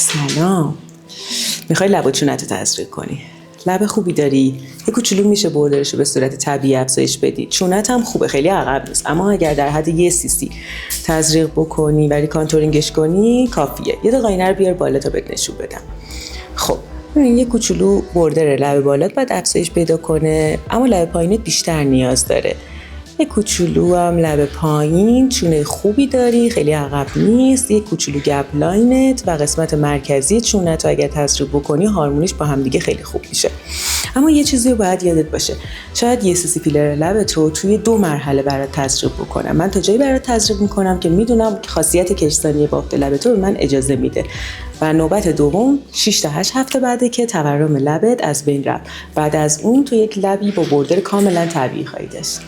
سلام. میخوای لب و چونت رو تزریق کنی؟ لب خوبی داری؟ یه کوچولو میشه بردرش رو به صورت طبیعی افزایش بدی. چونت هم خوبه، خیلی عقب نیست، اما اگر در حد 1 cc تزریق بکنی ولی کانتورینگش کنی کافیه. یه دقیقه اینا رو بیار بالا تا بهت نشون بدم. خب ببین، یه کوچولو بردر لب بالات باید افزایش پیدا کنه، اما لب پایینت بیشتر نیاز داره. یه کوچولو هم لب پایین، چونه خوبی داری، خیلی عقب نیست. یه کوچولو گپ لاینت و قسمت مرکزی چونت رو اگر تزریق بکنی هارمونیش با هم دیگه خیلی خوب میشه. اما یه چیزی رو باید یادت باشه، شاید 1 cc فیلر لبت رو توی 2 مرحله برات تزریق بکنم. من تا جایی برات تزریق میکنم که میدونم خاصیت کشسانی بافت لبت رو به من اجازه میده و نوبت دوم 6 تا 8 هفته بعده که تورم لبت از بین رفت. بعد از اون تو یک لبی با بردر کاملا طبیعی خواهی داشت.